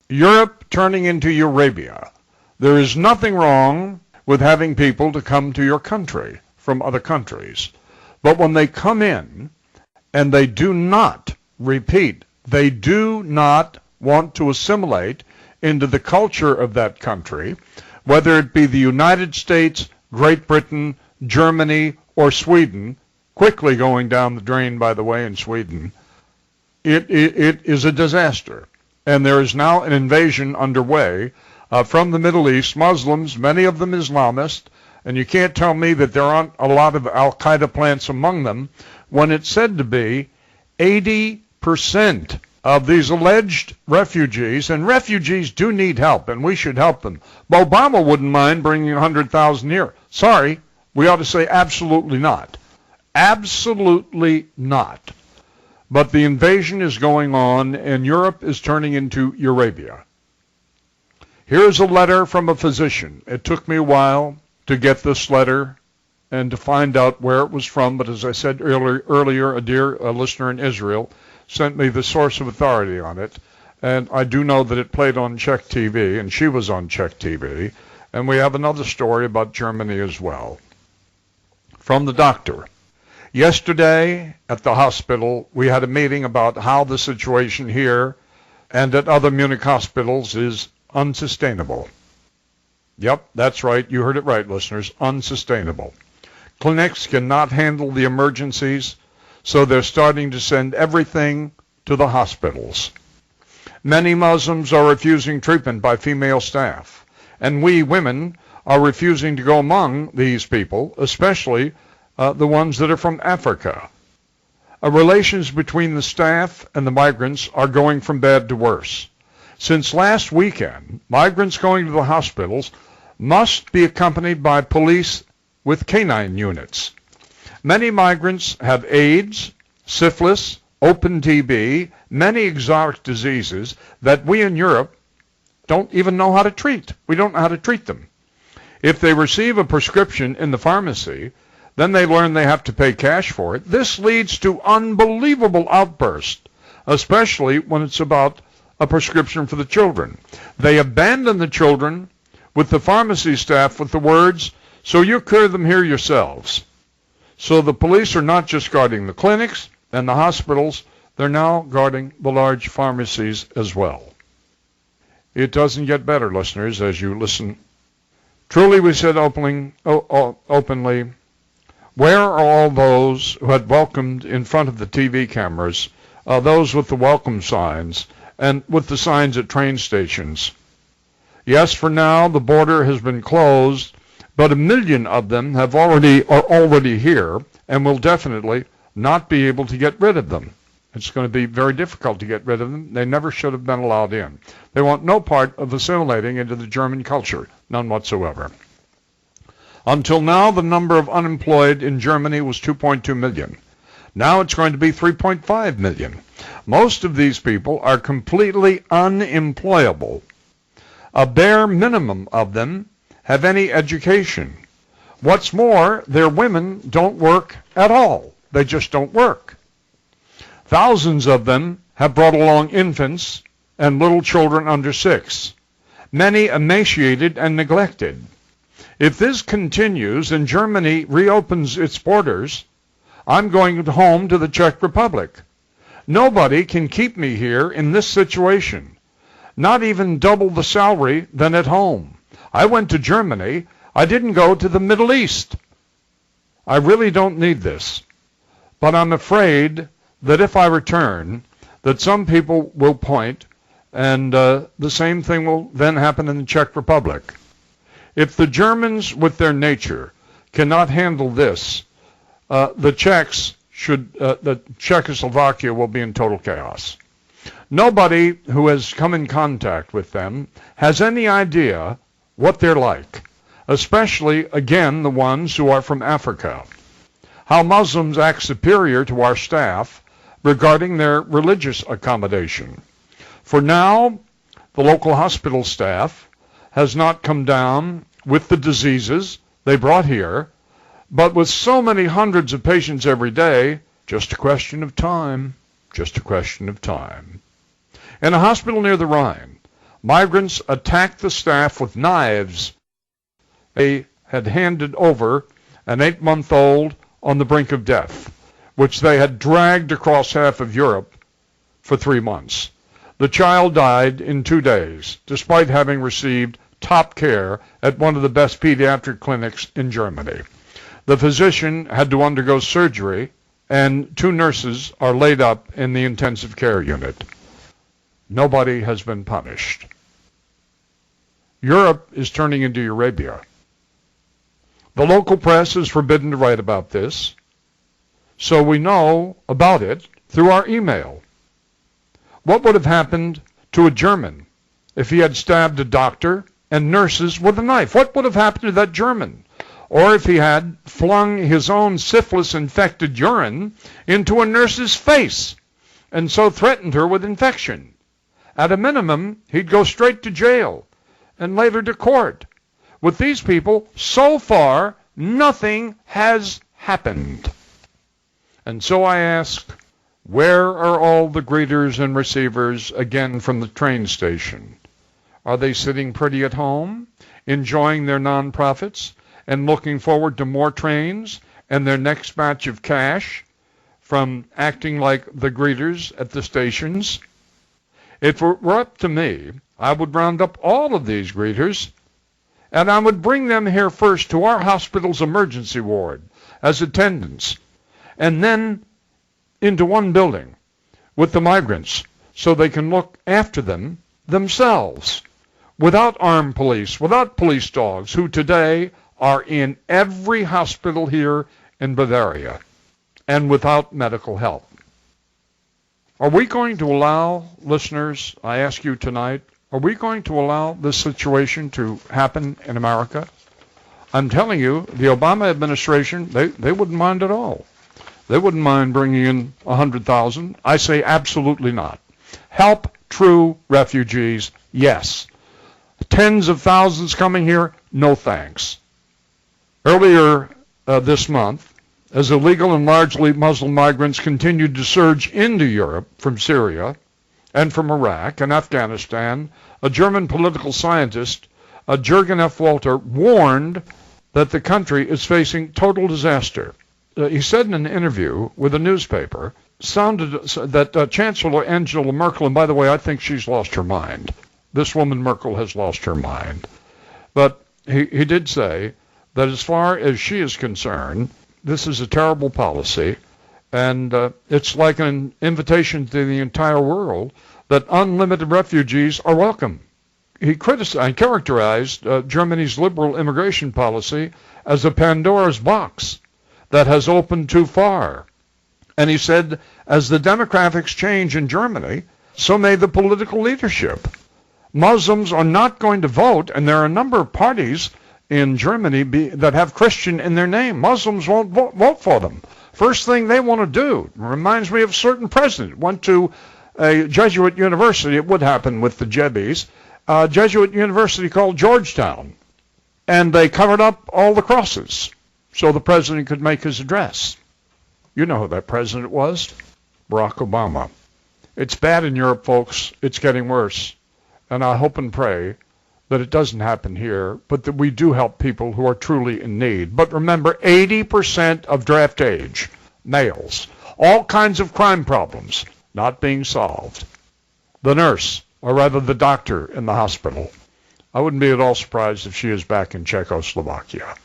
Europe turning into Eurabia. There is nothing wrong with having people to come to your country from other countries. But when they come in and they do not, repeat, they do not want to assimilate into the culture of that country, whether it be the United States, Great Britain, Germany, or Sweden, quickly going down the drain, by the way, in Sweden, it is a disaster. And there is now an invasion underway from the Middle East, Muslims, many of them Islamists, and you can't tell me that there aren't a lot of al-Qaeda plants among them, when it's said to be 80% of these alleged refugees, and refugees do need help, and we should help them. Obama wouldn't mind bringing 100,000 here. Sorry, we ought to say absolutely not. Absolutely not. But the invasion is going on, and Europe is turning into Eurabia. Here's a letter from a physician. It took me a while to get this letter and to find out where it was from, but as I said earlier, a listener in Israel sent me the source of authority on it, and I do know that it played on Czech TV, and she was on Czech TV, and we have another story about Germany as well. From the doctor. Yesterday at the hospital, we had a meeting about how the situation here and at other Munich hospitals is unsustainable. Yep, that's right. You heard it right, listeners. Unsustainable. Clinics cannot handle the emergencies, so they're starting to send everything to the hospitals. Many Muslims are refusing treatment by female staff, and we women are refusing to go among these people, especially the ones that are from Africa. Relations between the staff and the migrants are going from bad to worse. Since last weekend, migrants going to the hospitals must be accompanied by police with canine units. Many migrants have AIDS, syphilis, open TB, many exotic diseases that we in Europe don't even know how to treat. We don't know how to treat them. If they receive a prescription in the pharmacy, then they learn they have to pay cash for it. This leads to unbelievable outbursts, especially when it's about a prescription for the children. They abandon the children with the pharmacy staff with the words, "So you cure them here yourselves." So the police are not just guarding the clinics and the hospitals, they're now guarding the large pharmacies as well. It doesn't get better, listeners, as you listen. Truly, we said openly, where are all those who had welcomed in front of the TV cameras, those with the welcome signs, and with the signs at train stations? Yes, for now, the border has been closed, but 1 million of them are already here, and will definitely not be able to get rid of them. It's going to be very difficult to get rid of them. They never should have been allowed in. They want no part of assimilating into the German culture, none whatsoever. Until now, the number of unemployed in Germany was 2.2 million. Now it's going to be 3.5 million. Most of these people are completely unemployable. A bare minimum of them have any education. What's more, their women don't work at all. They just don't work. Thousands of them have brought along infants and little children under 6, many emaciated and neglected. If this continues and Germany reopens its borders, I'm going home to the Czech Republic. Nobody can keep me here in this situation, not even double the salary than at home. I went to Germany. I didn't go to the Middle East. I really don't need this. But I'm afraid that if I return, that some people will point, and the same thing will then happen in the Czech Republic. If the Germans, with their nature, cannot handle this, the Czechoslovakia will be in total chaos. Nobody who has come in contact with them has any idea what they're like, especially, again, the ones who are from Africa. How Muslims act superior to our staff regarding their religious accommodation. For now, the local hospital staff has not come down with the diseases they brought here, but with so many hundreds of patients every day, just a question of time, just a question of time. In a hospital near the Rhine, Migrants attacked the staff with knives. They had handed over an 8-month-old on the brink of death, which they had dragged across half of Europe for 3 months. The child died in 2 days, despite having received top care at one of the best pediatric clinics in Germany. The physician had to undergo surgery, and 2 nurses are laid up in the intensive care unit. Nobody has been punished. Europe is turning into Eurabia. The local press is forbidden to write about this, so we know about it through our email. What would have happened to a German if he had stabbed a doctor and nurses with a knife? What would have happened to that German? Or if he had flung his own syphilis-infected urine into a nurse's face and so threatened her with infection? At a minimum, he'd go straight to jail and later to court. With these people, so far, nothing has happened. And so I ask, where are all the greeters and receivers again from the train station? Are they sitting pretty at home, enjoying their nonprofits, and looking forward to more trains and their next batch of cash from acting like the greeters at the stations? If it were up to me, I would round up all of these greeters, and I would bring them here first to our hospital's emergency ward as attendants, and then into one building with the migrants so they can look after them themselves, without armed police, without police dogs, who today are in every hospital here in Bavaria, and without medical help. Are we going to allow, listeners, I ask you tonight, are we going to allow this situation to happen in America? I'm telling you, the Obama administration, they wouldn't mind at all. They wouldn't mind bringing in 100,000. I say absolutely not. Help true refugees, yes. Tens of thousands coming here, no thanks. Earlier this month, as illegal and largely Muslim migrants continued to surge into Europe from Syria and from Iraq and Afghanistan, a German political scientist, Jürgen F. Walter, warned that the country is facing total disaster. He said in an interview with a newspaper that Chancellor Angela Merkel, and by the way, I think she's lost her mind. This woman Merkel has lost her mind. But he did say that as far as she is concerned, this is a terrible policy, and it's like an invitation to the entire world that unlimited refugees are welcome. He characterized Germany's liberal immigration policy as a Pandora's box that has opened too far. And he said, as the demographics change in Germany, so may the political leadership. Muslims are not going to vote, and there are a number of parties in Germany that have Christian in their name. Muslims won't vote for them. First thing they want to do, reminds me of a certain president, went to a Jesuit university, it would happen with the Jebbies, a Jesuit university called Georgetown, and they covered up all the crosses so the president could make his address. You know who that president was? Barack Obama. It's bad in Europe, folks. It's getting worse. And I hope and pray that it doesn't happen here, but that we do help people who are truly in need. But remember, 80% of draft age, males, all kinds of crime problems not being solved. The nurse, or rather the doctor in the hospital. I wouldn't be at all surprised if she is back in Czechoslovakia.